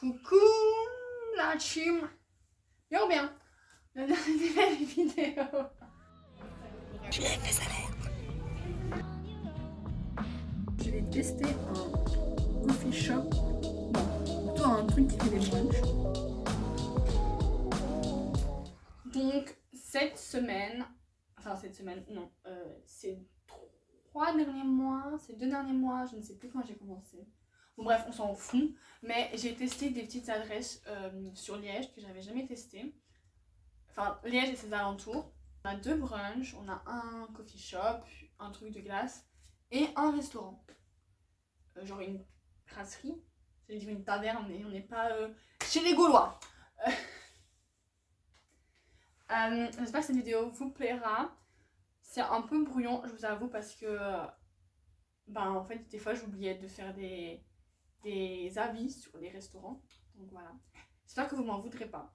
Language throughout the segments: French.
Coucou la team. Bien ou bien? La dernière vidéo. Je l'ai fait salaire. Je vais tester un coffee shop. Non, plutôt un truc qui fait des brunchs. Donc cette semaine, non, ces 3 derniers mois, ces 2 derniers mois, je ne sais plus quand j'ai commencé. Bon bref, on s'en fout, mais j'ai testé des petites adresses sur Liège que j'avais jamais testées. Enfin, Liège et ses alentours. On a 2 brunchs, on a un coffee shop, un truc de glace et un restaurant. Genre une brasserie, j'allais dire une taverne, mais on n'est pas chez les Gaulois. J'espère que cette vidéo vous plaira. C'est un peu brouillon, je vous avoue, parce que en fait, des fois j'oubliais de faire des avis sur les restaurants. Donc voilà. J'espère que vous m'en voudrez pas.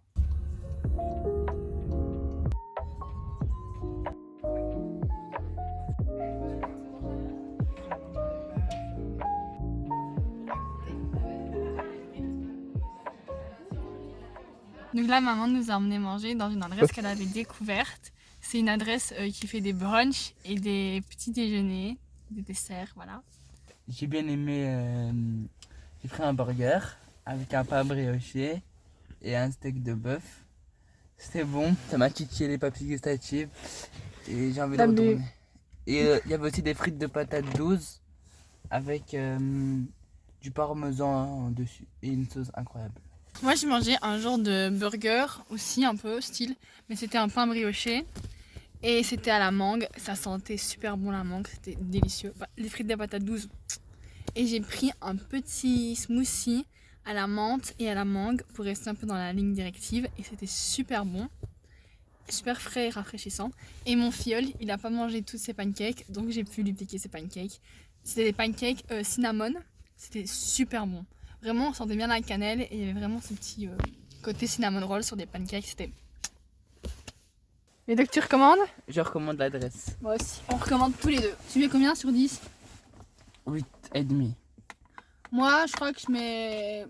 Donc là, maman nous a emmené manger dans une adresse qu'elle avait découverte. C'est une adresse qui fait des brunchs et des petits déjeuners, des desserts, voilà. J'ai bien aimé. J'ai pris un burger avec un pain brioché et un steak de bœuf. C'était bon, ça m'a titillé les papilles gustatives et j'ai envie de retourner. Et il y avait aussi des frites de patates douces avec du parmesan dessus et une sauce incroyable. Moi j'ai mangé un genre de burger aussi un peu style, mais c'était un pain brioché et c'était à la mangue, ça sentait super bon la mangue, c'était délicieux. Enfin, les frites de patates douces. Et j'ai pris un petit smoothie à la menthe et à la mangue pour rester un peu dans la ligne directive et c'était super bon, super frais et rafraîchissant. Et mon filleul, il a pas mangé tous ses pancakes, donc j'ai pu lui piquer ses pancakes. C'était des pancakes cinnamon, c'était super bon. Vraiment, on sentait bien la cannelle et il y avait vraiment ce petit côté cinnamon roll sur des pancakes, c'était... Et donc tu recommandes? Je recommande l'adresse. Moi aussi. On recommande tous les deux. Tu mets combien sur 10? 8,5. Moi, je crois que je mets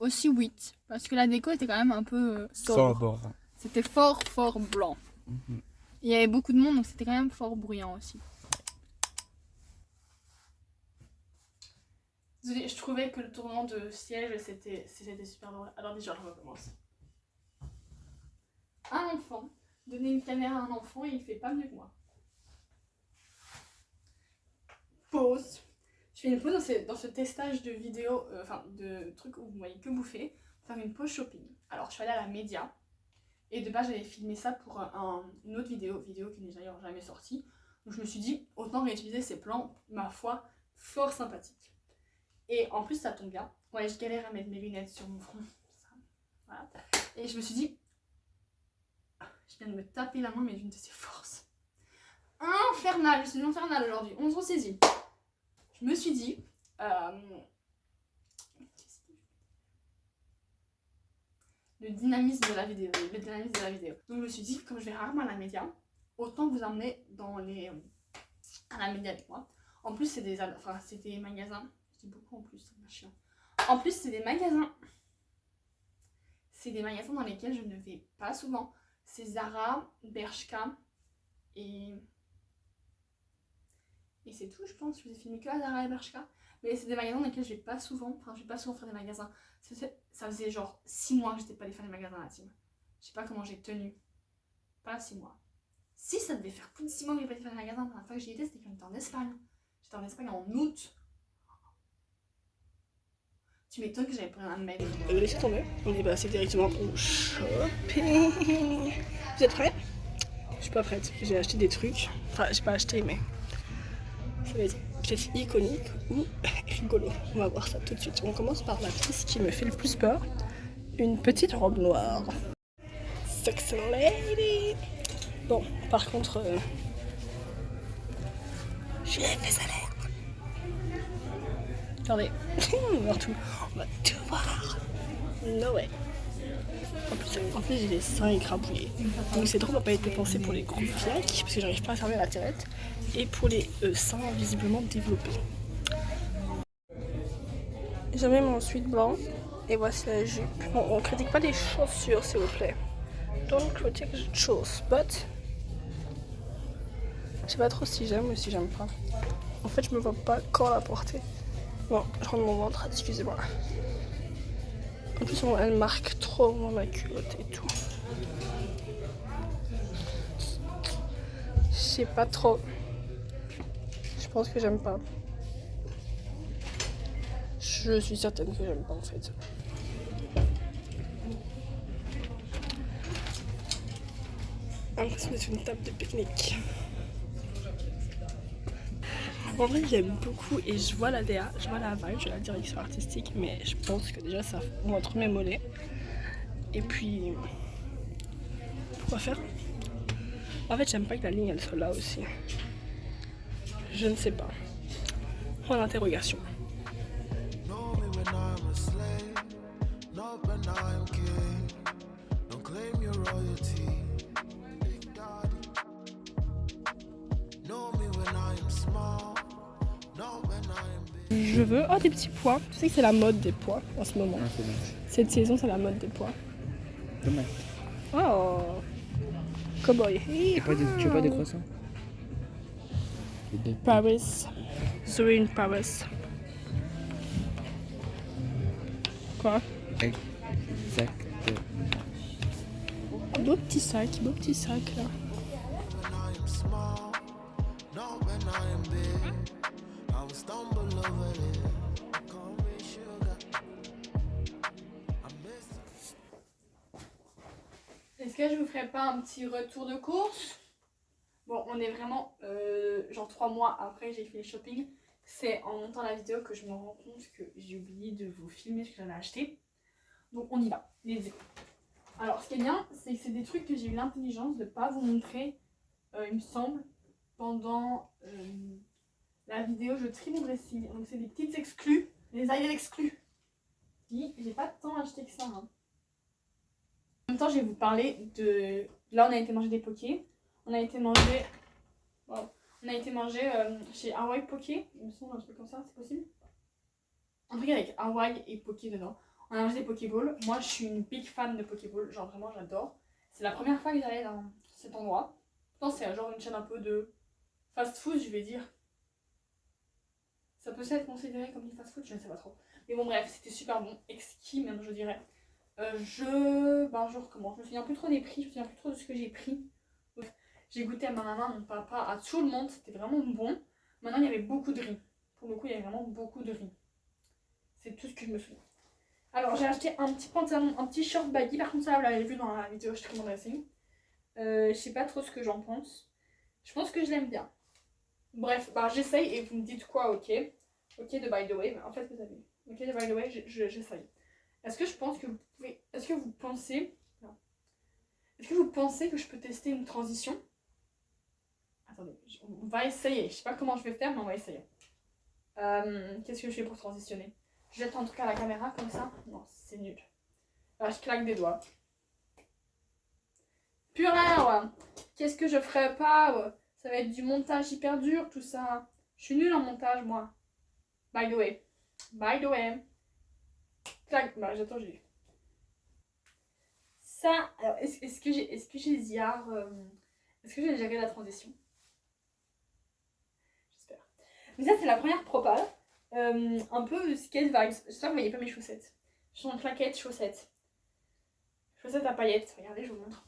aussi 8. Parce que la déco était quand même un peu sobre. C'était fort blanc. Il y avait beaucoup de monde, donc c'était quand même fort bruyant aussi. Désolée, je trouvais que le tournant de siège, c'était super drôle. Alors déjà, je recommence. Un enfant. Donner une caméra à un enfant et il fait pas mieux que moi. Pause. Je fais une pause dans ce testage de vidéos, de trucs où vous voyez que bouffer, pour faire une pause shopping. Alors je suis allée à la Média, et de base j'avais filmé ça pour une autre vidéo qui n'est d'ailleurs jamais sortie. Donc je me suis dit, autant réutiliser ces plans, ma foi, fort sympathiques. Et en plus ça tombe bien, ouais je galère à mettre mes lunettes sur mon front, ça, voilà. Et je me suis dit, je viens de me taper la main mais d'une de ses forces. Infernal, je suis infernale aujourd'hui, on se ressaisit. Je me suis dit, le dynamisme de la vidéo, Donc je me suis dit, comme je vais rarement à la Média, autant vous emmener à la Média avec moi. En plus, c'est des magasins, je dis beaucoup en plus, c'est chiant. En plus, c'est des magasins dans lesquels je ne vais pas souvent. C'est Zara, Bershka et c'est tout, je pense. Je vous ai filmé que à Zara et Bershka. Mais c'est des magasins dans lesquels je vais pas souvent. Enfin, je vais pas souvent faire des magasins. Ça faisait genre 6 mois que j'étais pas allée faire des magasins à la team. Je sais pas comment j'ai tenu. Pas 6 mois. Si, ça devait faire plus de 6 mois que j'ai pas été faire des magasins. La dernière fois que j'y étais, c'était quand j'étais en Espagne. J'étais en Espagne en août. Tu m'étonnes que j'avais pris un mail. Laissez tomber. On est passé directement au shopping. Vous êtes prêts? Je suis pas prête. J'ai acheté des trucs. Enfin, j'ai pas acheté, mais ça va être peut-être iconique ou rigolo. On va voir ça tout de suite. On commence par la pièce qui me fait le plus peur. Une petite robe noire. Sexy lady. Bon, par contre, Je l'ai fait salaire. attendez, on va voir tout. On va tout voir. No way. En plus j'ai les seins écrabouillés. Donc c'est trop pour pas être pensé pour les gros flaques, parce que j'arrive pas à fermer la tirette. Et pour les seins visiblement développés. J'ai mis mon sweat blanc. Et voici la jupe. Bon, on critique pas les chaussures, s'il vous plaît. Don't critique the shoes, but... Je sais pas trop si j'aime ou si j'aime pas. En fait, je me vois pas quand la porter. Bon, je rentre mon ventre, excusez-moi. En plus, elle marque trop ma culotte et tout. Je sais pas trop. Je pense que j'aime pas. Je suis certaine que j'aime pas en fait. L'impression d'être une table de pique-nique. En vrai, j'aime beaucoup et je vois la DA, je vois la vibe, je vois la direction artistique, mais je pense que déjà ça va trop mes mollets. Et puis, pourquoi faire? En fait, j'aime pas que la ligne elle soit là aussi. Je ne sais pas. Point d'interrogation. Je veux des petits pois. Tu sais que c'est la mode des pois en ce moment. Ah, c'est bon. Cette saison, c'est la mode des pois. Dommage. Oh, cowboy. Tu veux pas des croissants? Paris. Zoé in Paris. Quoi? Exact. Beau petit sac là. Est-ce que je vous ferai pas un petit retour de course? Bon, on est vraiment genre 3 mois après j'ai fait le shopping. C'est en montant la vidéo que je me rends compte que j'ai oublié de vous filmer ce que j'avais acheté. Donc on y va, let's go. Alors ce qui est bien, c'est que c'est des trucs que j'ai eu l'intelligence de ne pas vous montrer, il me semble, pendant la vidéo Je trie mon dressing. Donc c'est des petites exclus, les aïeux exclus. J'ai pas tant acheté que ça. Hein. En même temps, je vais vous parler de... Là, on a été manger des pokés. On a été manger... Wow. On a été manger chez Hawaii Poké. Il me semble un truc comme ça, c'est possible? Un truc avec Hawaii et Poké dedans. On a mangé des Pokéballs. Moi, je suis une big fan de Pokéballs. Genre, vraiment, j'adore. C'est la première fois que j'allais dans cet endroit. Pourtant, c'est genre une chaîne un peu de fast-food, je vais dire. Ça peut être considéré comme du fast-food, je ne sais pas trop. Mais bon, bref, c'était super bon. Exquis, même, je dirais. Je recommence. Je me souviens plus trop des prix. Je me souviens plus trop de ce que j'ai pris. J'ai goûté à ma maman, mon papa, à tout le monde. C'était vraiment bon. Maintenant, il y avait beaucoup de riz. Pour le coup, il y avait vraiment beaucoup de riz. C'est tout ce que je me souviens. Alors, j'ai acheté un petit pantalon, un petit short baggy. Par contre, ça, vous l'avez vu dans la vidéo Je trie mon dressing. Je sais pas trop ce que j'en pense. Je pense que je l'aime bien. Bref, j'essaye et vous me dites quoi, ok. Ok de by the way. En fait, vous avez. Ok de by the way, j'essaye. Est-ce que je pense que vous pouvez. Est-ce que vous pensez. Non. Est-ce que vous pensez que je peux tester une transition? Attendez, on va essayer. Je sais pas comment je vais faire, mais on va essayer. Qu'est-ce que je fais pour transitionner? Je jette en tout cas la caméra comme ça. Non, c'est nul. Je claque des doigts. Purée, qu'est-ce que je ferais pas? Ça va être du montage hyper dur, tout ça. Je suis nulle en montage, moi. By the way. By the way. Clac. J'attends, j'ai. Ça, alors, est-ce que j'ai est-ce que j'ai géré la transition? J'espère. Mais ça, c'est la première propale. Un peu skate vibes. J'espère que vous voyez pas mes chaussettes. Je suis en claquettes, chaussettes. Chaussettes à paillettes. Regardez, je vous montre.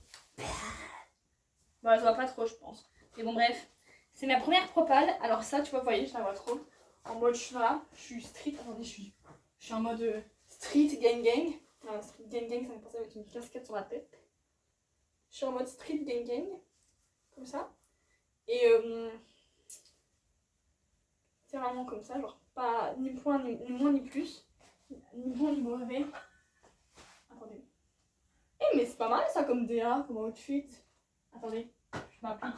Bon, elle se voit pas trop, je pense. Mais bon, bref. C'est ma première propale. Alors ça, tu vois, vous voyez, je la vois trop. En mode, je suis là. Je suis street. Attendez, je suis en mode street gang gang. Street gang gang, ça me pensait avec une casquette sur la tête. Je suis en mode street gang gang. Comme ça. Et c'est vraiment comme ça. Genre, pas ni point, ni moins, ni plus. Ni bon, ni mauvais. Attendez. Eh, mais c'est pas mal ça comme DA, comme outfit. Attendez, je m'applique.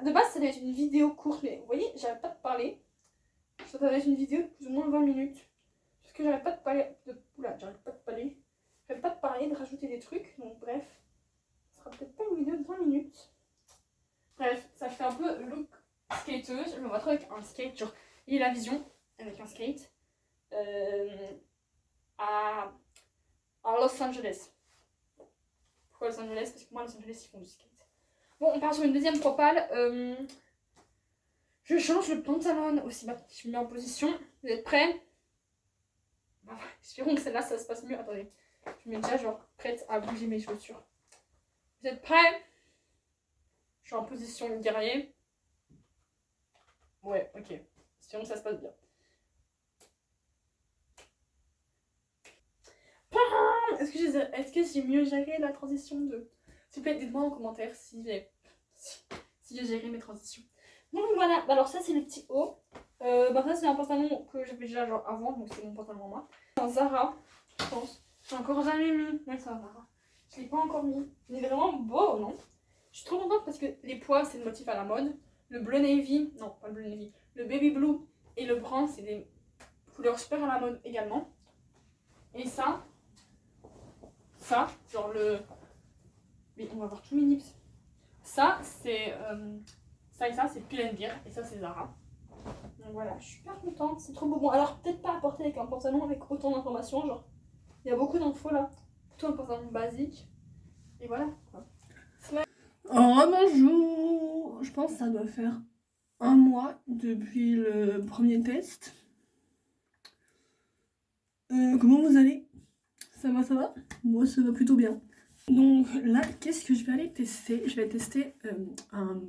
De base, ça devait être une vidéo courte, mais vous voyez, j'arrête pas de parler. Ça devait être une vidéo de plus ou moins 20 minutes. Parce que j'arrête pas de parler. J'arrête pas de parler. J'arrête pas de parler, de rajouter des trucs. Donc, bref, ce sera peut-être pas une vidéo de 20 minutes. Bref, ça fait un peu look skateuse. Je me vois trop avec un skate. Genre, il y a la vision avec un skate. à Los Angeles. Pourquoi Los Angeles? Parce que moi, Los Angeles, ils font du skate. Bon, on part sur une deuxième propale. Je change le pantalon aussi. Je me mets en position. Vous êtes prêts? Espérons que celle-là, ça se passe mieux. Attendez. Je me mets déjà genre prête à bouger mes chaussures. Vous êtes prêts? Je suis en position guerrier. Ouais, ok. Espérons que ça se passe bien. Est-ce que j'ai mieux géré la transition de... S'il vous plaît, dites-moi en commentaire si j'ai géré mes transitions. Donc voilà, alors ça c'est le petit haut. Ça c'est un pantalon que j'avais déjà genre avant, donc c'est mon pantalon en moi. Un Zara, je pense. J'ai encore jamais mis. Ouais, c'est un Zara. Je l'ai pas encore mis. Il est vraiment beau, non? Je suis trop contente parce que les pois c'est le motif à la mode. Le bleu navy, non pas le bleu navy, le baby blue et le brun c'est des couleurs super à la mode également. Et ça, genre le... Mais on va voir tous mes nips. Ça, c'est... ça et ça, c'est Pull&Bear. Et ça, c'est Zara. Donc voilà, je suis super contente. C'est trop beau. Bon, alors peut-être pas à porter avec un pantalon avec autant d'informations. Genre, il y a beaucoup d'infos là. Plutôt un pantalon basique. Et voilà. Oh bonjour. Je pense que ça doit faire un mois depuis le premier test. Comment vous allez? Ça va? Moi, ça va plutôt bien. Donc là, qu'est-ce que je vais aller tester? Je vais tester un...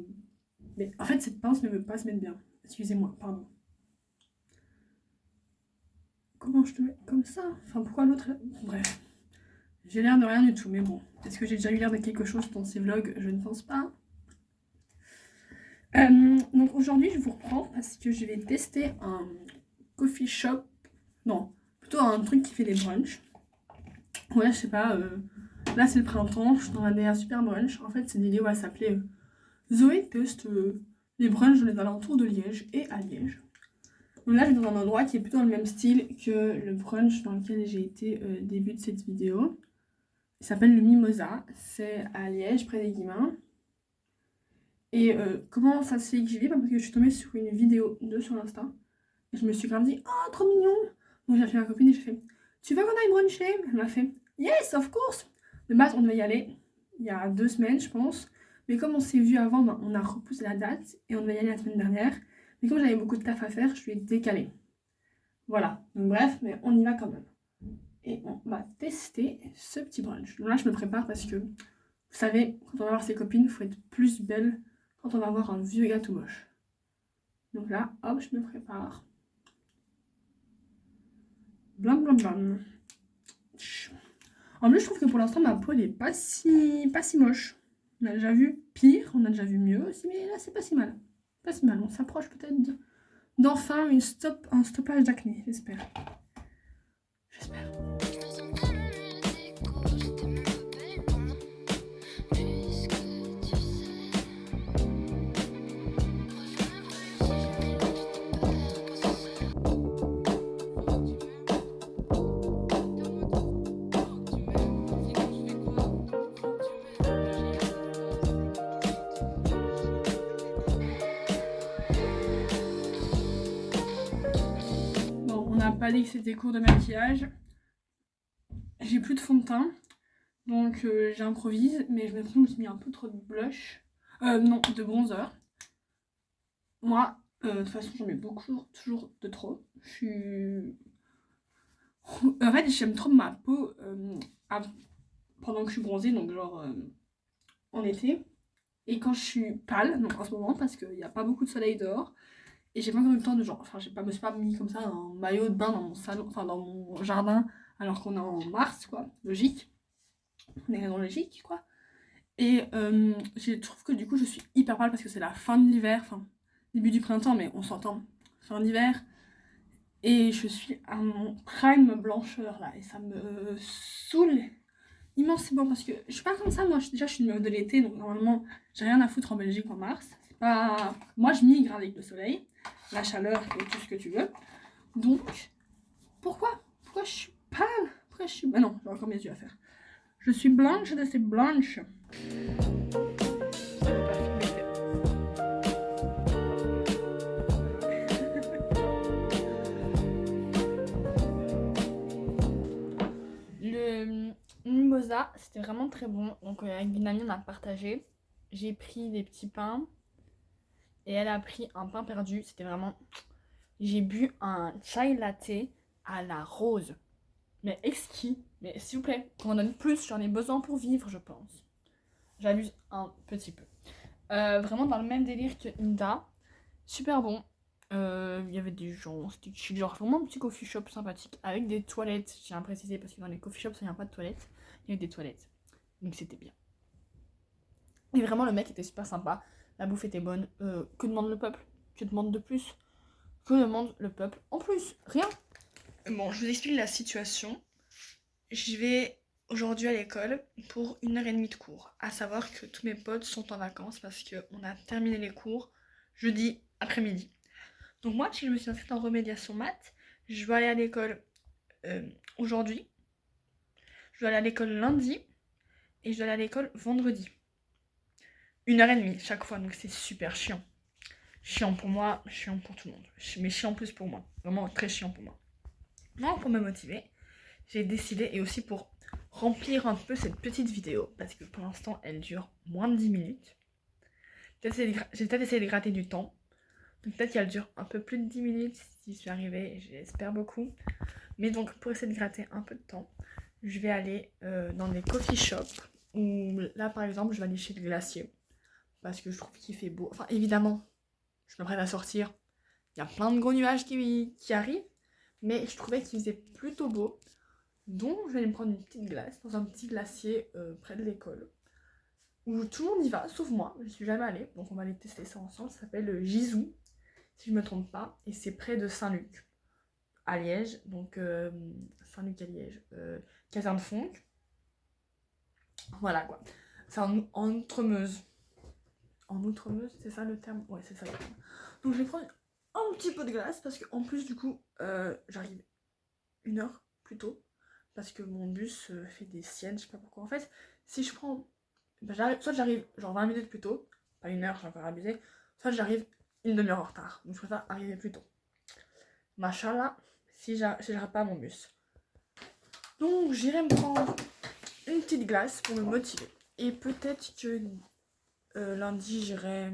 Mais en fait, cette pince ne veut pas se mettre bien. Excusez-moi, pardon. Comment je te mets? Comme ça? Enfin, pourquoi l'autre... Bref. J'ai l'air de rien du tout, mais bon. Est-ce que j'ai déjà eu l'air de quelque chose dans ces vlogs? Je ne pense pas. Donc aujourd'hui, je vous reprends parce que je vais tester un coffee shop. Non, plutôt un truc qui fait des brunchs. Ouais, je sais pas... Là, c'est le printemps, je suis dans un super brunch. En fait, cette vidéo va s'appeler Zoé teste les brunchs dans les alentours de Liège et à Liège. Donc là, je suis dans un endroit qui est plutôt dans le même style que le brunch dans lequel j'ai été début de cette vidéo. Il s'appelle le Mimosa. C'est à Liège, près des Guillemins. Et comment ça se fait que j'y vais? Parce que je suis tombée sur une vidéo d'eux sur Insta. Et je me suis grave dit, oh, trop mignon! Donc j'ai appelé ma copine et j'ai fait, tu veux qu'on aille bruncher? Elle m'a fait, yes, of course! De base, on devait y aller il y a 2 semaines, je pense. Mais comme on s'est vu avant, on a repoussé la date et on devait y aller la semaine dernière. Mais comme j'avais beaucoup de taf à faire, je lui ai décalé. Voilà. Donc bref, mais on y va quand même. Et on va tester ce petit brunch. Donc là, je me prépare parce que, vous savez, quand on va voir ses copines, il faut être plus belle quand on va voir un vieux gars tout moche. Donc là, hop, je me prépare. Blam blam blam. En plus, je trouve que pour l'instant, ma peau, elle est pas si moche. On a déjà vu pire, on a déjà vu mieux aussi, mais là, c'est pas si mal. Pas si mal, on s'approche peut-être d'enfin un stoppage d'acné, j'espère. J'espère. Pas dit que c'était cours de maquillage. J'ai plus de fond de teint, donc j'improvise, mais je me suis mis un peu trop de blush, non, de bronzer. Moi, de toute façon, j'en mets beaucoup, toujours de trop. Je suis... En fait, j'aime trop ma peau pendant que je suis bronzée, donc genre en été. Et quand je suis pâle, donc en ce moment, parce qu'il n'y a pas beaucoup de soleil dehors, et j'ai pas encore eu le temps de genre, enfin je me suis pas mis comme ça un maillot de bain dans mon salon, enfin dans mon jardin, alors qu'on est en mars, quoi, logique. On est dans logique, quoi. Et je trouve que du coup je suis hyper pâle parce que c'est la fin de l'hiver, enfin début du printemps, mais on s'entend, fin d'hiver. Et je suis à mon prime blancheur là, et ça me saoule immensément parce que je suis pas comme ça, moi déjà je suis une meuf de l'été, donc normalement j'ai rien à foutre en Belgique en mars. C'est pas... Moi je migre avec le soleil, la chaleur et tout ce que tu veux. Donc, pourquoi je suis pâle? Pourquoi je suis... Ah non, j'ai encore mes yeux à faire. Je suis blanche de ces blanches. Le mimosa, c'était vraiment très bon. Donc avec une amie, on a partagé. J'ai pris des petits pains et elle a pris un pain perdu. C'était vraiment... J'ai bu un chai latte à la rose. Mais exquis. Mais s'il vous plaît, qu'on en donne plus, j'en ai besoin pour vivre, je pense. J'abuse un petit peu. Vraiment dans le même délire que Inda. Super bon. Il y avait des gens, c'était chill, genre vraiment un petit coffee shop sympathique avec des toilettes. J'ai à préciser parce que dans les coffee shops, il n'y a pas de toilettes. Il y avait des toilettes. Donc c'était bien. Et vraiment, le mec était super sympa. La bouffe était bonne. Que demande le peuple? Que demande de plus? Que demande le peuple en plus? Rien. Bon, je vous explique la situation. Je vais aujourd'hui à l'école pour 1h30 de cours. À savoir que tous mes potes sont en vacances parce qu'on a terminé les cours jeudi après-midi. Donc moi, si je me suis inscrite en remédiation maths, je dois aller à l'école aujourd'hui. Je dois aller à l'école lundi. Et je dois aller à l'école vendredi. 1h30 chaque fois, donc c'est super chiant. Chiant pour moi, chiant pour tout le monde. Mais chiant plus pour moi. Vraiment très chiant pour moi. Donc pour me motiver, j'ai décidé, et aussi pour remplir un peu cette petite vidéo, parce que pour l'instant elle dure moins de 10 minutes. J'ai peut-être essayé de gratter du temps. Donc peut-être qu'elle dure un peu plus de 10 minutes si je suis arrivée, j'espère beaucoup. Mais donc pour essayer de gratter un peu de temps, je vais aller dans des coffee shops. Où là par exemple je vais aller chez le glacier. Parce que je trouve qu'il fait beau. Enfin évidemment, je me prête à sortir. Il y a plein de gros nuages qui arrivent. Mais je trouvais qu'il faisait plutôt beau. Donc je vais aller me prendre une petite glace dans un petit glacier près de l'école. Où tout le monde y va, sauf moi. Je ne suis jamais allée. Donc on va aller tester ça ensemble. Ça s'appelle Gisou, si je ne me trompe pas. Et c'est près de Saint-Luc, à Liège. Donc Saint-Luc à Liège. Caserne Fonck. Voilà quoi. C'est en Outremeuse. En Outremeuse, c'est ça le terme? Ouais, c'est ça le terme. Donc je vais prendre un petit peu de glace parce qu'en plus du coup j'arrive 1h plus tôt parce que mon bus fait des siennes, je sais pas pourquoi. En fait, si je prends, soit j'arrive genre 20 minutes plus tôt, pas 1h, j'ai encore abusé, soit j'arrive une demi-heure en retard. Donc je préfère arriver plus tôt. Machallah, si j'arrive pas à mon bus. Donc j'irai me prendre une petite glace pour me motiver. Et peut-être que lundi j'irai...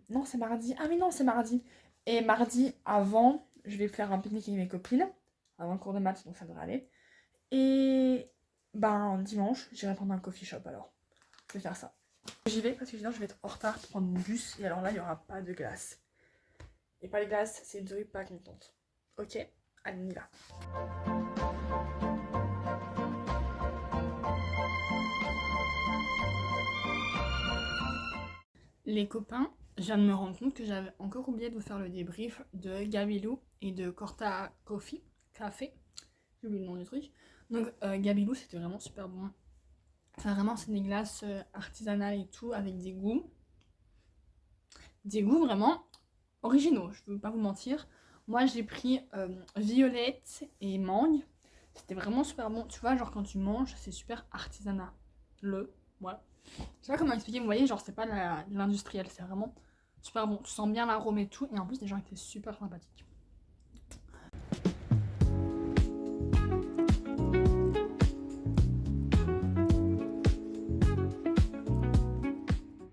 non, c'est mardi. Ah mais non, c'est mardi. Et mardi, avant, je vais faire un pique-nique avec mes copines. Avant le cours de maths, donc ça devrait aller. Et ben dimanche, j'irai prendre un coffee shop alors. Je vais faire ça. J'y vais parce que sinon je vais être en retard pour prendre mon bus. Et alors là, il n'y aura pas de glace. Et pas de glace, c'est Zoé pas contente. Ok, allez, on y va. Les copains, je viens de me rendre compte que j'avais encore oublié de vous faire le débrief de Gabilou et de Corta Coffee Café. J'ai oublié le nom du truc. Donc Gabilou, c'était vraiment super bon. Enfin vraiment, c'est des glaces artisanales et tout, avec des goûts. Des goûts vraiment originaux, je ne veux pas vous mentir. Moi, j'ai pris violette et mangue. C'était vraiment super bon. Tu vois, genre quand tu manges, c'est super artisanal. Voilà. Je sais pas comment expliquer, vous voyez, genre c'est pas de l'industriel, c'est vraiment super bon. Tu sens bien l'arôme et tout, et en plus les gens étaient super sympathiques.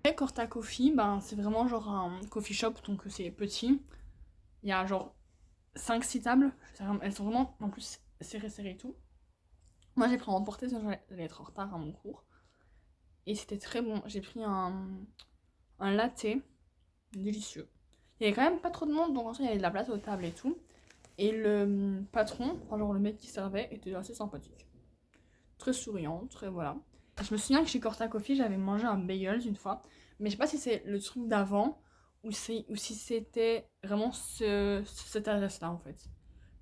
Et Corta Coffee, ben, c'est vraiment genre un coffee shop, donc c'est petit. Il y a genre 5-6 tables, elles sont vraiment en plus serrées et tout. Moi j'ai pris en emporter, parce que j'allais être en retard à mon cours. Et c'était très bon. J'ai pris un latte délicieux. Il y avait quand même pas trop de monde, donc en soi il y avait de la place aux tables et tout. Et le patron, enfin genre le mec qui servait, était assez sympathique. Très souriant, très voilà. Et je me souviens que chez Corta Coffee, j'avais mangé un bagels une fois. Mais je sais pas si c'est le truc d'avant ou si c'était vraiment cette adresse-là en fait.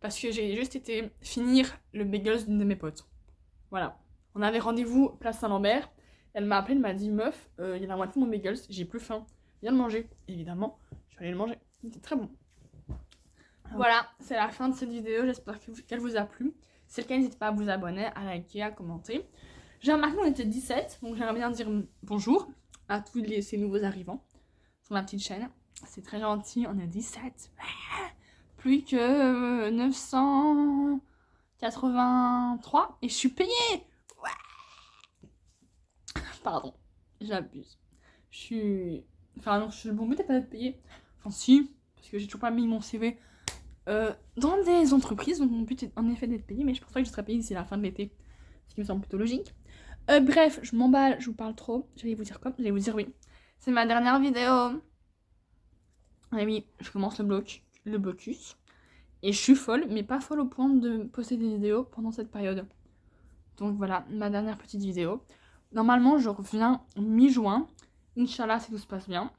Parce que j'ai juste été finir le bagels d'une de mes potes. Voilà. On avait rendez-vous place Saint-Lambert. Elle m'a appelé, elle m'a dit meuf, il y a la moitié de mon bagels, j'ai plus faim. Viens le manger. Évidemment, je suis allée le manger. C'était très bon. Voilà, c'est la fin de cette vidéo. J'espère qu'elle vous a plu. Si c'est le cas, n'hésitez pas à vous abonner, à liker, à commenter. J'ai remarqué qu'on était 17, donc j'aimerais bien dire bonjour à tous ces nouveaux arrivants sur ma petite chaîne. C'est très gentil, on est 17. Plus que 83 et je suis payée. Ouais. Pardon, j'abuse. Enfin non, mon but n'est pas d'être payée. Enfin si, parce que j'ai toujours pas mis mon CV dans des entreprises, donc mon but est en effet d'être payée, mais je pense pas que je serai payée d'ici la fin de l'été. Ce qui me semble plutôt logique. Bref, je m'emballe, je vous parle trop. J'allais vous dire quoi? J'allais vous dire oui. C'est ma dernière vidéo. Et oui, je commence le blocus. Et je suis folle, mais pas folle au point de poster des vidéos pendant cette période. Donc voilà, ma dernière petite vidéo. Normalement, je reviens mi-juin. Inch'Allah, si tout se passe bien.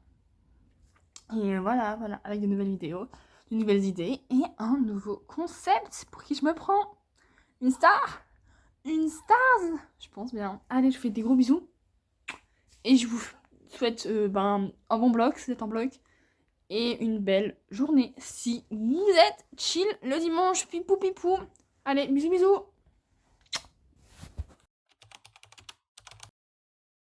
Et voilà, avec de nouvelles vidéos, de nouvelles idées et un nouveau concept pour qui je me prends. Une star? Une stars? Je pense bien. Allez, je vous fais des gros bisous. Et je vous souhaite un bon bloc, si vous êtes en bloc. Et une belle journée si vous êtes chill le dimanche. Pipou pipou. Allez, bisous bisous.